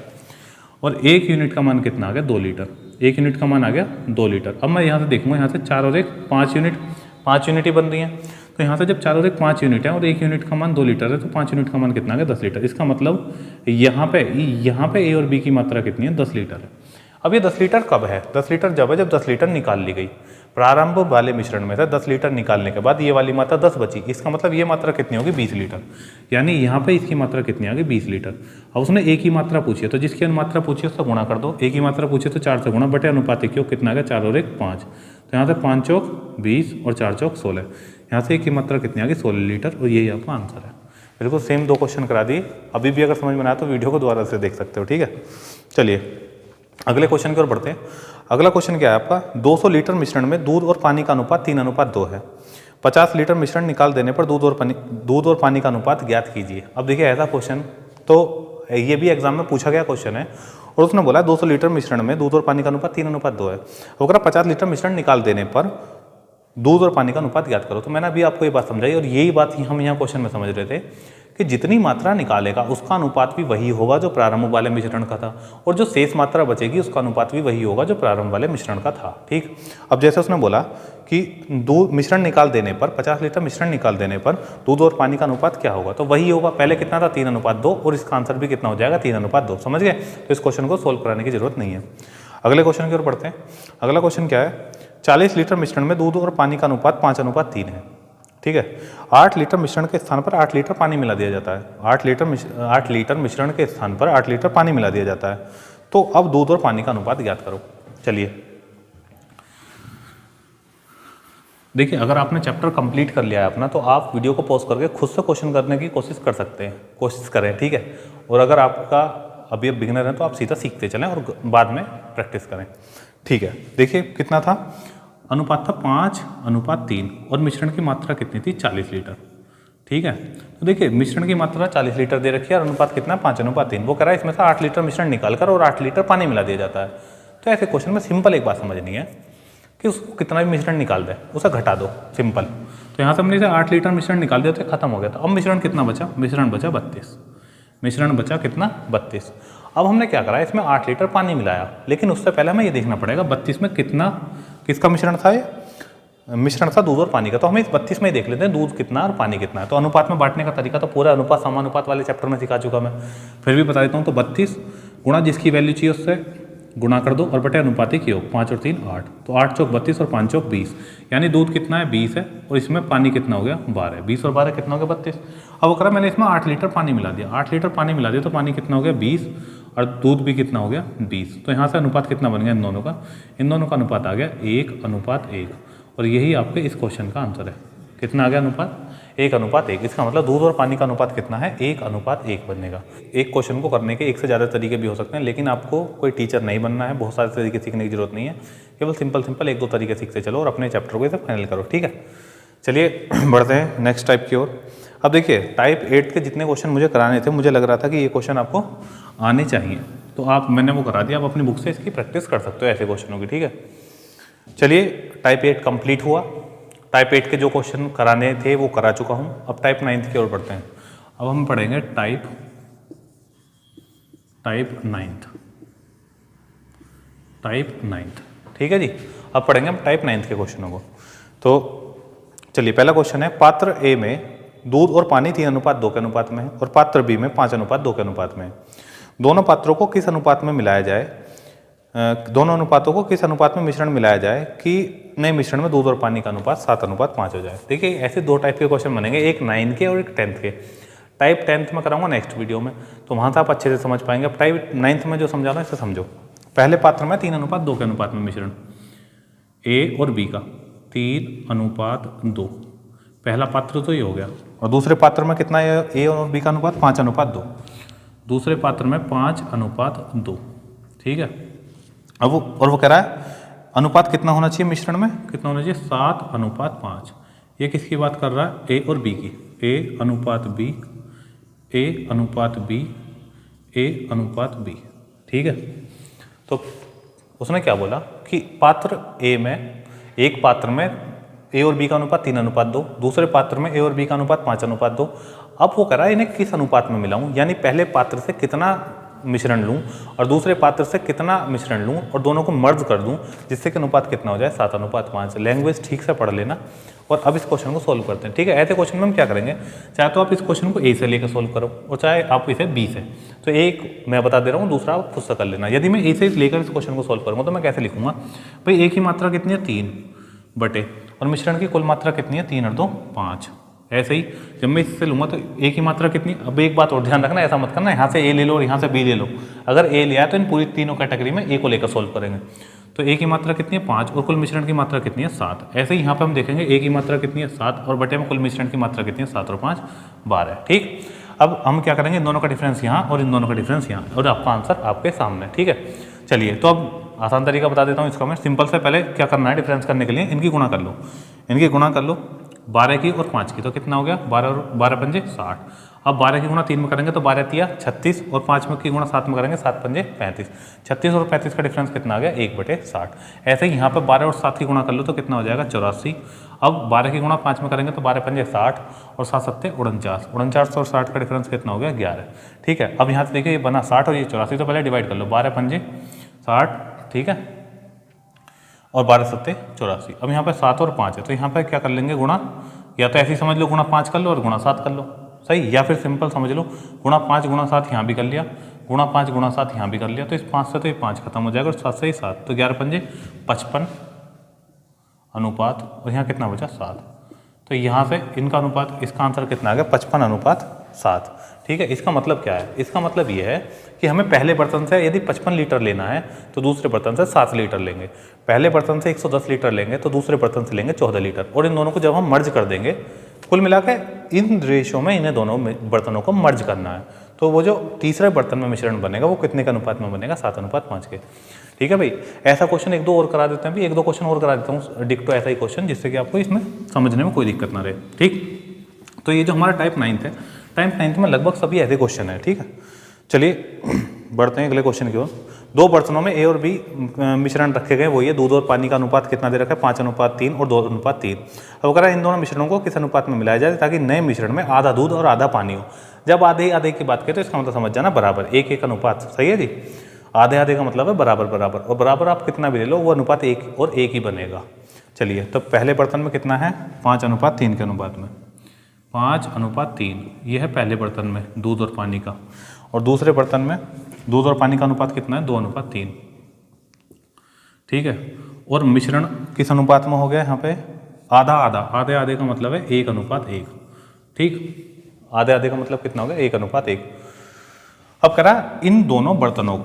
और 1 यूनिट का मान कितना आ गया, 2 लीटर। 1 यूनिट का मान आ गया 2 लीटर। अब मैं यहाँ से देखूँगा, यहाँ से 4 और 1 5 यूनिट, 5 यूनिट ही बन रही हैं। तो यहाँ से जब 4 और 1 5 यूनिट है और 1 यूनिट का मान 2 लीटर है, तो 5 यूनिट का मान कितना आ गया, 10 लीटर। इसका मतलब यहाँ पे ए और बी की मात्रा कितनी है, 10 लीटर है। अब ये 10 लीटर कब है? 10 लीटर जब है जब 10 लीटर निकाल ली गई। प्रारंभ वाले मिश्रण में से 10 लीटर निकालने के बाद ये वाली मात्रा 10 बची। इसका मतलब ये मात्रा कितनी होगी, 20 लीटर। यानी यहाँ पे इसकी मात्रा कितनी आ गई, 20 लीटर। अब उसने ए की मात्रा पूछी है, तो जिसकी अनुमात्रा पूछी है उससे गुणा कर दो। ए की मात्रा पूछी तो 4 से गुणा, बटे अनुपातिक क्यों, कितना आ गया, 4 और 1 5। तो यहाँ से 5 चौक 20 और 4 चौक 16। यहाँ से ए की मात्रा कितनी आ गई, 16 लीटर, और यही आपका आंसर है। बिल्कुल सेम 2 क्वेश्चन करा दिए। अभी भी अगर समझ में ना आया तो वीडियो को दोबारा से देख सकते हो, ठीक है। चलिए अगले क्वेश्चन की ओर बढ़ते हैं। अगला क्वेश्चन क्या है आपका, 200 लीटर मिश्रण में दूध और पानी का अनुपात 3:2 है। 50 लीटर मिश्रण निकाल देने पर दूध और पानी का अनुपात ज्ञात कीजिए। अब देखिए ऐसा क्वेश्चन तो ये भी एग्जाम में पूछा गया क्वेश्चन है, और उसने बोला 200 लीटर मिश्रण में दूध और पानी का अनुपात 3:2 है। अगर 50 लीटर मिश्रण निकाल देने पर दूध और पानी का अनुपात ज्ञात करो। तो मैंने अभी आपको ये बात समझाई, और यही बात हम यहाँ क्वेश्चन में समझ रहे थे कि जितनी मात्रा निकालेगा उसका अनुपात भी वही होगा जो प्रारंभ वाले मिश्रण का था, और जो शेष मात्रा बचेगी उसका अनुपात भी वही होगा जो प्रारंभ वाले मिश्रण का था। ठीक, अब जैसे उसने बोला कि दूध मिश्रण निकाल देने पर 50 लीटर मिश्रण निकाल देने पर दूध और पानी का अनुपात क्या होगा, तो वही होगा। पहले कितना था, 3:2, और इसका आंसर भी कितना हो जाएगा, 3:2। समझ गए? तो इस क्वेश्चन को सोल्व कराने की जरूरत नहीं है। अगले क्वेश्चन की ओर बढ़ते हैं। अगला क्वेश्चन क्या है, 40 लीटर मिश्रण में दूध और पानी का अनुपात 5:3 है। ठीक है, 8 लीटर मिश्रण के स्थान पर 8 लीटर पानी मिला दिया जाता है। 8 लीटर मिश्रण के स्थान पर 8 लीटर पानी मिला दिया जाता है। तो अब दूध और पानी का अनुपात ज्ञात करो। चलिए देखिए, अगर आपने चैप्टर कंप्लीट कर लिया है अपना, तो आप वीडियो को पॉज करके खुद से क्वेश्चन करने की कोशिश कर सकते हैं, कोशिश करें, ठीक है। और अगर आपका अभी अब बिगिनर है तो आप सीधा सीखते चलें और बाद में प्रैक्टिस करें, ठीक है। देखिए कितना था, अनुपात था 5:3, और मिश्रण की मात्रा कितनी थी, 40 लीटर। ठीक है, तो देखिए मिश्रण की मात्रा 40 लीटर दे रखी है और अनुपात कितना, 5:3। वो कह रहा है इसमें से 8 लीटर मिश्रण निकालकर और 8 लीटर पानी मिला दिया जाता है। तो ऐसे क्वेश्चन में सिंपल एक बात समझनी है कि उसको कितना भी मिश्रण निकाल दे, उसे घटा दो, सिंपल। तो यहाँ से हमने से 8 लीटर मिश्रण निकाल दिया तो खत्म हो गया था। अब मिश्रण कितना बचा, मिश्रण बचा 32। मिश्रण बचा कितना, 32। अब हमने क्या करा, इसमें 8 लीटर पानी मिलाया, लेकिन उससे पहले हमें ये देखना पड़ेगा 32 में किसका मिश्रण था, ये मिश्रण था दूध और पानी का। तो हमें इस 32 में ही देख लेते हैं दूध कितना और पानी कितना है। तो अनुपात में बांटने का तरीका तो पूरा अनुपात समानुपात वाले चैप्टर में सिखा चुका मैं, फिर भी बता देता हूँ। तो 32 गुणा जिसकी वैल्यू चाहिए उससे गुणा कर दो और बटे अनुपातिक योग, 5 और 3 8। तो 8 चौक 32 और 5 चौक 20, यानी दूध कितना है, 20 है, और इसमें पानी कितना हो गया, 12। 20 और 12 कितना हो गया, 32। अब वो करा मैंने इसमें 8 लीटर पानी मिला दिया, 8 लीटर पानी मिला दिया तो पानी कितना हो गया, 20, और दूध भी कितना हो गया, 20। तो यहाँ से अनुपात कितना बन गया इन दोनों का अनुपात आ गया 1:1, और यही आपके इस क्वेश्चन का आंसर है। कितना आ गया अनुपात, 1:1। इसका मतलब दूध और पानी का अनुपात कितना है, 1:1 बनेगा। एक क्वेश्चन को करने के एक से ज़्यादा तरीके भी हो सकते हैं, लेकिन आपको कोई टीचर नहीं बनना है, बहुत सारे तरीके सीखने की जरूरत नहीं है। केवल सिंपल 1-2 तरीके सीखते चलो और अपने चैप्टर को इसे फाइनल करो, ठीक है। चलिए बढ़ते हैं नेक्स्ट टाइप की ओर। अब देखिए टाइप 8 के जितने क्वेश्चन मुझे कराने थे, मुझे लग रहा था कि ये क्वेश्चन आपको आने चाहिए, तो मैंने वो करा दिया। आप अपनी बुक से इसकी प्रैक्टिस कर सकते हो ऐसे क्वेश्चनों की, ठीक है। चलिए टाइप 8 कंप्लीट हुआ। टाइप 8 के जो क्वेश्चन कराने थे वो करा चुका हूँ। अब टाइप 9 की ओर बढ़ते हैं। अब हम पढ़ेंगे टाइप 9, ठीक है जी। अब पढ़ेंगे हम टाइप 9 के क्वेश्चनों को। तो चलिए पहला क्वेश्चन है, पात्र ए में दूध और पानी 3:2 के अनुपात में है और पात्र बी में 5:2 के अनुपात में है। दोनों पात्रों को किस अनुपात में मिलाया जाए दोनों अनुपातों को किस अनुपात में मिश्रण मिलाया जाए कि नए मिश्रण में दूध और पानी का अनुपात 7:5 हो जाए। देखिए ऐसे दो टाइप के क्वेश्चन बनेंगे, एक 9 के और एक 10th के। टाइप 10th में कराऊंगा नेक्स्ट वीडियो में, तो वहाँ से आप अच्छे से समझ पाएंगे। अब टाइप 9th में जो समझा रहा हूँ इसे समझो। पहले पात्र में 3:2 के अनुपात में मिश्रण ए और बी का 3:2, पहला पात्र तो ये हो गया। और दूसरे पात्र में कितना है ए और बी का अनुपात 5:2, दूसरे पात्र में 5:2, ठीक है। अब वो कह रहा है अनुपात कितना होना चाहिए मिश्रण में, कितना होना चाहिए 7:5। ये किसकी बात कर रहा है, ए और बी की, ए अनुपात बी, ए अनुपात बी, ए अनुपात बी, ठीक है। तो उसने क्या बोला कि पात्र ए में, एक पात्र में ए और बी का अनुपात 3:2, दूसरे पात्र में ए और बी का अनुपात 5:2। अब वो कह रहा है इन्हें किस अनुपात में मिलाऊं, यानी पहले पात्र से कितना मिश्रण लूं और दूसरे पात्र से कितना मिश्रण लूं और दोनों को मर्ज कर दूं जिससे कि अनुपात कितना हो जाए 7:5। लैंग्वेज ठीक से पढ़ लेना। और अब इस क्वेश्चन को सोल्व करते हैं, ठीक है। ऐसे क्वेश्चन में हम क्या करेंगे, चाहे तो आप इस क्वेश्चन को ए से लेकर सोल्व करो और चाहे आप इसे बी से। तो एक मैं बता दे रहा हूँ, दूसरा आप खुद से कर लेना। यदि मैं ए से लेकर इस क्वेश्चन को सोल्व करूँगा तो मैं कैसे लिखूंगा, भाई ए की मात्रा कितनी है 3 बटे, और मिश्रण की कुल मात्रा कितनी है 3 और 2 5। ऐसे ही जब मैं इससे लूँगा तो ए की मात्रा कितनी। अब एक बात और ध्यान रखना, ऐसा मत करना यहाँ से ए ले लो और यहाँ से बी ले लो। अगर ए लिया तो इन पूरी तीनों कैटेगरी में ए को लेकर सोल्व करेंगे। तो ए की मात्रा कितनी है 5 और कुल मिश्रण की मात्रा कितनी है 7। ऐसे ही यहाँ पे हम देखेंगे ए की मात्रा कितनी है 7 और बटे में कुल मिश्रण की मात्रा कितनी है 7 और 5 12, ठीक। अब हम क्या करेंगे, इन दोनों का डिफरेंस यहाँ और इन दोनों का डिफरेंस यहाँ, और आपका आंसर आपके सामने, ठीक है। चलिए तो अब आसान तरीका बता देता हूँ इसका मैं। सिंपल से पहले क्या करना है, डिफरेंस करने के लिए इनकी गुणा कर लो, इनकी गुणा कर लो 12 की और 5 की, तो कितना हो गया 12 और 12 पंजे 60। अब 12 की गुणा 3 में करेंगे तो 12 तिया 36 और 5 में की गुणा 7 में करेंगे 7 पंजे 35। 36 और 35 का डिफरेंस कितना आ गया 1/60। ऐसे ही यहाँ पर 12 और 7 की गुणा कर लो तो कितना हो जाएगा 84। अब 12 की गुणा 5 में करेंगे तो 12 पंजे 60 और 7 7 49। 49 और 60 का डिफरेंस कितना हो गया 11, ठीक है। अब यहाँ से देखिए ये बना 60 और ये 84, तो पहले डिवाइड कर लो 12 पंजे 60, ठीक है, और 12 7 84। अब यहाँ पे 7 और 5 है तो यहाँ पे क्या कर लेंगे गुणा, या तो ऐसे ही समझ लो गुणा 5 कर लो और गुणा 7 कर लो, सही। या फिर सिंपल समझ लो गुणा 5 गुणा 7 यहाँ भी कर लिया, गुणा 5 गुणा 7 यहाँ भी कर लिया। तो इस 5 से तो ये 5 खत्म हो जाएगा और 7 से ही 7, तो 11 पंजे 55 अनुपात, और यहाँ कितना बचा 7। तो यहाँ से इनका अनुपात, इसका आंसर कितना आ गया 55:7, ठीक है। इसका मतलब क्या है, इसका मतलब ये है कि हमें पहले बर्तन से यदि 55 लीटर लेना है तो दूसरे बर्तन से 7 लीटर लेंगे, पहले बर्तन से 110 लीटर लेंगे तो दूसरे बर्तन से लेंगे 14 लीटर, और इन दोनों को जब हम मर्ज कर देंगे, कुल मिला के इन रेशो में इन्हें दोनों बर्तनों को मर्ज करना है, तो वो जो तीसरे बर्तन में मिश्रण बनेगा वो कितने के अनुपात में बनेगा 7:5 के, ठीक है भाई। ऐसा क्वेश्चन 1-2 और करा देते हैं, भी 1-2 क्वेश्चन और करा देता हूँ डिक्टो ऐसा ही क्वेश्चन, जिससे कि आपको इसमें समझने में कोई दिक्कत ना रहे, ठीक। तो ये जो हमारा टाइप 9 है, टाइप 9 में लगभग सभी ऐसे क्वेश्चन है, ठीक है। चलिए बढ़ते हैं अगले क्वेश्चन की ओर। 2 बर्तनों में ए और बी मिश्रण रखे गए, वही है दूध और पानी का अनुपात कितना दे रखा है 5:3 और 2:3। अब अगर इन दोनों मिश्रणों को किस अनुपात में मिलाया जाए ताकि नए मिश्रण में आधा दूध और आधा पानी हो। जब आधे आधे की बात करें तो इसका मतलब समझ जाना बराबर, 1-1 अनुपात, सही है जी। आधे आधे का मतलब है बराबर बराबर, और बराबर आप कितना भी ले लो वो अनुपात 1 और 1 ही बनेगा। चलिए तो पहले बर्तन में कितना है 5:3 के अनुपात में, 5:3 ये है पहले बर्तन में दूध और पानी का, और दूसरे बर्तन में दूध और पानी का अनुपात कितना है 2:3, ठीक है। और मिश्रण किस अनुपात में हो गया यहाँ पे आधा आधा, आधे आधे का मतलब है 1:1, ठीक। आधे आधे का मतलब कितना हो गया 1:1। अब करा इन दोनों बर्तनों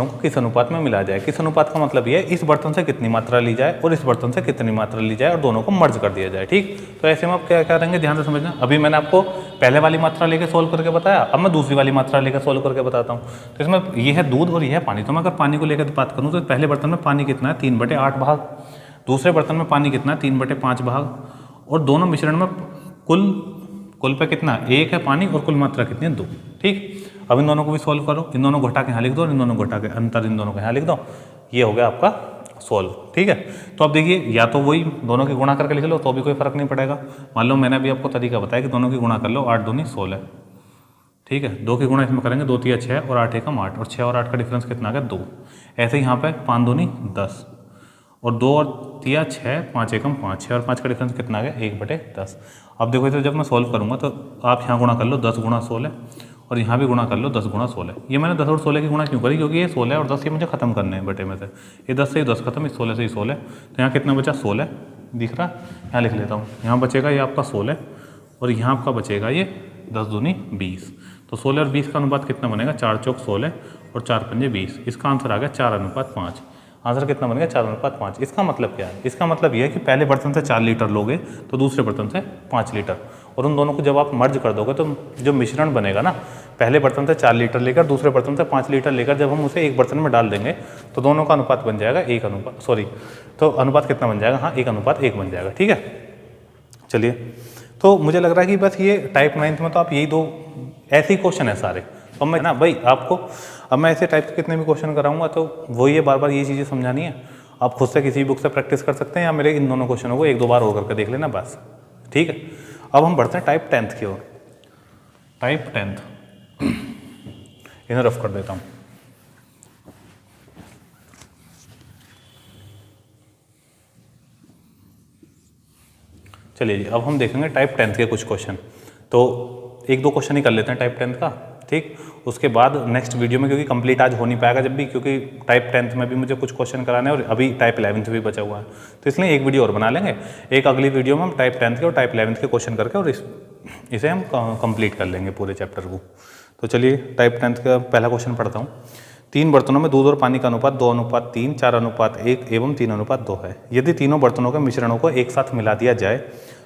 को किस अनुपात में मिलाया जाए। किस अनुपात का मतलब ये है इस बर्तन से कितनी मात्रा ली जाए और इस बर्तन से कितनी मात्रा ली जाए और दोनों को मर्ज कर दिया जाए, ठीक। तो ऐसे में आप क्या करेंगे ध्यान से समझना। अभी मैंने आपको पहले वाली मात्रा लेकर सोल्व करके बताया, अब मैं दूसरी वाली मात्रा लेकर सोल्व करके बताता हूँ। तो इसमें ये है दूध और ये है पानी। तो मैं अगर पानी को लेकर बात करूँ तो पहले बर्तन में पानी कितना है 3/8 भाग, दूसरे बर्तन में पानी कितना है 3/5 भाग, और दोनों मिश्रण में कुल पे कितना 1 है पानी और कुल मात्रा कितनी है 2, ठीक। अब इन दोनों को भी सॉल्व करो, इन दोनों को घटा के यहाँ लिख दो और इन दोनों को घटा के अंतर इन दोनों को यहाँ लिख दो, ये हो गया आपका सॉल्व, ठीक है। तो अब देखिए या तो वही दोनों की गुणा करके लिख लो तो भी कोई फर्क नहीं पड़ेगा। मान लो मैंने अभी आपको तरीका बताया कि दोनों की गुणा कर लो, 8 दूनी 16, ठीक है। 2 की गुणा इसमें करेंगे 2 तिया 6 और 8 एकम 8, और 6 और 8 का डिफरेंस कितना आ गया 2। ऐसे ही यहाँ पे 5 दूनी 10 और 2 और तिया 6, 5 एकम 5, 6 और 5 का डिफरेंस कितना आ गया 1/10। अब देखो तो जब मैं सॉल्व करूँगा तो आप यहाँ गुणा कर लो 10 गुणा 16 और यहाँ भी गुणा कर लो 10 गुणा 16। ये मैंने 10 और 16 की गुणा क्यों करी, क्योंकि ये 16 और 10 ये मुझे खत्म करने हैं बटे में से। ये 10 से ये 10 खत्म, इस 16 से ये 16, तो यहाँ कितना बचा 16 दिख रहा, यहाँ लिख लेता हूँ। यहाँ बचेगा ये आपका 16 और यहाँ आपका बचेगा ये 10 दूनी 20। तो 16 और 20 का अनुपात कितना बनेगा, 4 चौक 16 और 4 पंजे 20। इसका आंसर आ गया 4:5। आंसर कितना बन गया, 4:5। इसका मतलब क्या है, इसका मतलब ये है कि पहले बर्तन से 4 लीटर लोगे तो दूसरे बर्तन से 5 लीटर, और उन दोनों को जब आप मर्ज कर दोगे तो जो मिश्रण बनेगा ना, पहले बर्तन से 4 लीटर लेकर दूसरे बर्तन से 5 लीटर लेकर जब हम उसे एक बर्तन में डाल देंगे तो दोनों का अनुपात बन जाएगा तो अनुपात कितना बन जाएगा, हाँ 1:1 बन जाएगा। ठीक है, चलिए। तो मुझे लग रहा है कि बस ये टाइप 9 में तो आप यही दो ऐसे ही क्वेश्चन है सारे। अब मैं ना भाई आपको, अब मैं ऐसे टाइप के कितने भी क्वेश्चन कराऊंगा तो वो ये बार बार ये चीज़ें समझानी है। आप खुद से किसी बुक से प्रैक्टिस कर सकते हैं या मेरे इन दोनों क्वेश्चनों को 1-2 बार और करके देख लेना बस। ठीक है, अब हम बढ़ते हैं टाइप 10 की ओर। टाइप 10 इन्हें रफ कर देता हूँ। चलिए जी, अब हम देखेंगे टाइप 10 के कुछ क्वेश्चन। तो 1-2 क्वेश्चन ही कर लेते हैं टाइप 10 का, ठीक। उसके बाद नेक्स्ट वीडियो में, क्योंकि कंप्लीट आज हो नहीं पाएगा जब भी, क्योंकि टाइप 10 में भी मुझे कुछ क्वेश्चन कराने हैं और अभी टाइप 11 भी बचा हुआ है, तो इसलिए एक वीडियो और बना लेंगे। एक अगली वीडियो में हम टाइप 10 के और टाइप 11 के क्वेश्चन करके और इसे हम कंप्लीट कर लेंगे पूरे चैप्टर को। तो चलिए टाइप 10 का पहला क्वेश्चन पढ़ता हूँ। 3 बर्तनों में दूध और पानी का अनुपात 2:3, 4:1 एवं 3:2 है। यदि तीनों बर्तनों के मिश्रणों को एक साथ मिला दिया जाए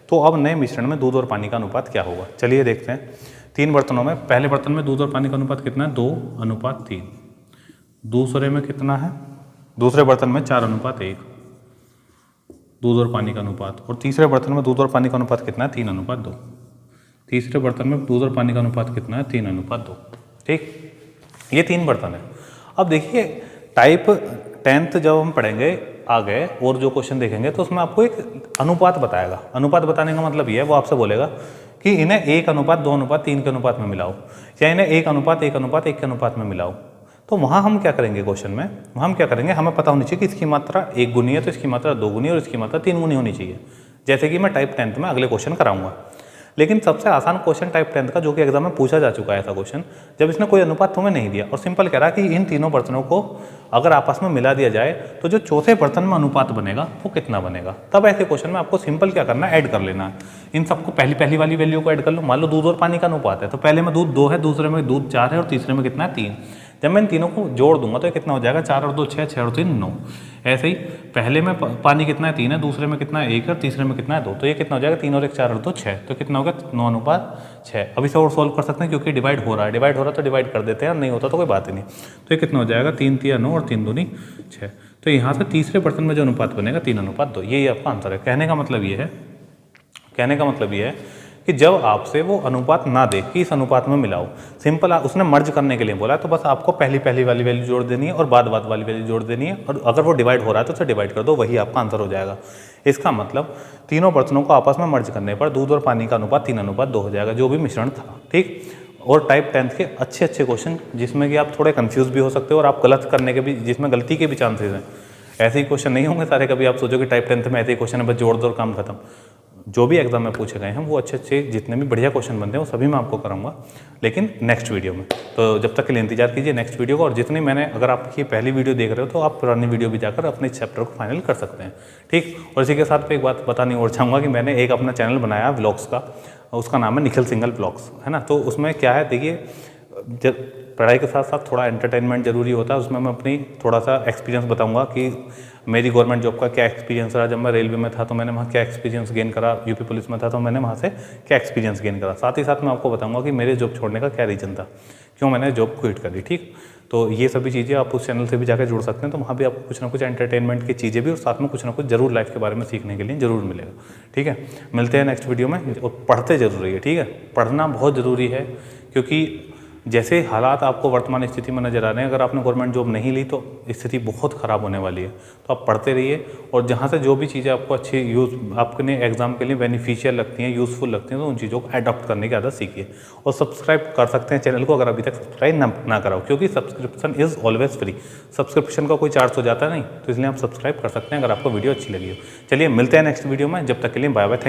तो अब नए मिश्रण में दूध और पानी का अनुपात क्या होगा। चलिए देखते हैं। 3 बर्तनों में, पहले बर्तन में दूध और पानी का अनुपात कितना है, 2:3। दूसरे में कितना है, दूसरे बर्तन में 4:1 दूध और पानी का अनुपात, और तीसरे बर्तन में दूध और पानी का अनुपात कितना है, 3:2। तीसरे बर्तन में दूध और पानी का अनुपात कितना है, 3:2। ठीक, ये 3 बर्तन है। अब देखिए टाइप 10 जब हम पढ़ेंगे आगे और जो क्वेश्चन देखेंगे तो उसमें आपको एक अनुपात बताएगा। अनुपात बताने का मतलब ये है, वो आपसे बोलेगा कि इन्हें 1:2:3 के अनुपात में मिलाओ, या इन्हें 1:1:1 के अनुपात में मिलाओ। तो वहाँ हम क्या करेंगे, क्वेश्चन में वहाँ हम क्या करेंगे, हमें पता होनी चाहिए कि इसकी मात्रा 1 गुनी है तो इसकी मात्रा 2 गुनी और इसकी मात्रा 3 गुनी होनी चाहिए, जैसे कि मैं टाइप 10 में अगले क्वेश्चन कराऊंगा। लेकिन सबसे आसान क्वेश्चन टाइप 10 का, जो कि एग्जाम में पूछा जा चुका है ऐसा क्वेश्चन, जब इसने कोई अनुपात तुम्हें नहीं दिया और सिंपल कह रहा कि इन तीनों बर्तनों को अगर आपस में मिला दिया जाए तो जो चौथे बर्तन में अनुपात बनेगा वो कितना बनेगा। तब ऐसे क्वेश्चन में आपको सिंपल क्या करना है, ऐड कर लेना है। इन सबको पहली वाली वैल्यू को ऐड कर लो। मान लो दूध और पानी का अनुपात है तो पहले में दूध 2 है, दूसरे में दूध 4 है और तीसरे में कितना है, 3। जब मैं इन तीनों को जोड़ दूंगा तो ये कितना हो जाएगा, 4 और 2 6, 6 और 3 9। ऐसे ही पहले में पानी कितना है, 3 है, दूसरे में कितना है, 1 है, तीसरे में कितना है, 2। तो ये कितना हो जाएगा, 3 और 1 4 और 2 6, तो कितना हो गया, 9:6। अब इसे और सॉल्व कर सकते हैं क्योंकि डिवाइड हो रहा है, तो डिवाइड कर देते हैं, नहीं होता तो कोई बात ही नहीं। तो ये कितना हो जाएगा, 3 3 9 और 3 दूनी 6। तो यहाँ से तीसरे बर्तन में जो अनुपात बनेगा 3:2, यही आपका आंसर है। कहने का मतलब ये है कि जब आपसे वो अनुपात ना दे कि इस अनुपात में मिलाओ, सिंपल उसने मर्ज करने के लिए बोला है, तो बस आपको पहली वाली वैल्यू जोड़ देनी है और बाद वाली वैल्यू जोड़ देनी है, और अगर वो डिवाइड हो रहा है तो उसे डिवाइड कर दो, वही आपका आंसर हो जाएगा। इसका मतलब तीनों बर्तनों को आपस में मर्ज करने पर दूध और पानी का अनुपात 3:2 हो जाएगा, जो भी मिश्रण था। ठीक, और टाइप 10 के अच्छे क्वेश्चन जिसमें कि आप थोड़े कंफ्यूज भी हो सकते हो और आप गलत करने के भी, जिसमें गलती के भी चांसेस हैं। ऐसे ही क्वेश्चन नहीं होंगे सारे, कभी आप सोचो कि टाइप 10 में ऐसे ही क्वेश्चन है बस जोड़ दो और काम खत्म। जो भी एग्जाम में पूछे गए हैं वो अच्छे जितने भी बढ़िया क्वेश्चन बनते हैं वो सभी मैं आपको कराऊंगा, लेकिन नेक्स्ट वीडियो में। तो जब तक के लिए इंतजार कीजिए नेक्स्ट वीडियो को। और जितनी मैंने, अगर आप ये पहली वीडियो देख रहे हो तो आप पुरानी वीडियो भी जाकर अपने चैप्टर को फाइनल कर सकते हैं। ठीक, और इसी के साथ एक बात बतानी और चाहूँगा कि मैंने एक अपना चैनल बनाया व्लॉग्स का, उसका नाम है निखिल सिंगल व्लॉग्स, है ना। तो उसमें क्या है, देखिए पढ़ाई के साथ साथ थोड़ा एंटरटेनमेंट जरूरी होता है। उसमें मैं अपनी थोड़ा सा एक्सपीरियंस बताऊंगा कि मेरी गवर्नमेंट जॉब का क्या एक्सपीरियंस रहा, जब मैं रेलवे में था तो मैंने वहाँ क्या एक्सपीरियंस गेन करा, यूपी पुलिस में था तो मैंने वहाँ से क्या एक्सपीरियंस गेन करा। साथ ही साथ मैं आपको बताऊंगा कि मेरे जॉब छोड़ने का क्या रीज़न था, क्यों मैंने जॉब क्विट करी। ठीक, तो ये सभी चीज़ें आप उस चैनल से भी जाकर जुड़ सकते हैं, तो वहाँ भी आपको कुछ ना कुछ एंटरटेनमेंट की चीज़ें भी और साथ में कुछ ना कुछ जरूर लाइफ के बारे में सीखने के लिए जरूर मिलेगा। ठीक है, मिलते हैं नेक्स्ट वीडियो में। और पढ़ते जरूर रहिए, ठीक है, पढ़ना बहुत ज़रूरी है, क्योंकि जैसे हालात आपको वर्तमान स्थिति में नजर आ रहे हैं, अगर आपने गवर्नमेंट जॉब नहीं ली तो स्थिति बहुत ख़राब होने वाली है। तो आप पढ़ते रहिए और जहाँ से जो भी चीज़ें आपको अच्छी आपके एग्जाम के लिए बेनिफिशियल लगती हैं, यूज़फुल लगती हैं, तो उन चीज़ों को एडॉप्ट करने की आदत सीखिए। और सब्सक्राइब कर सकते हैं चैनल को अगर अभी तक सब्सक्राइब ना कराओ, क्योंकि subscription is always free. Subscription का कोई चार्ज हो जाता नहीं, तो इसलिए आप सब्सक्राइब कर सकते हैं अगर आपको वीडियो अच्छी लगी हो। चलिए मिलते हैं नेक्स्ट वीडियो में, जब तक के लिए बाय बाय, थैंक यू।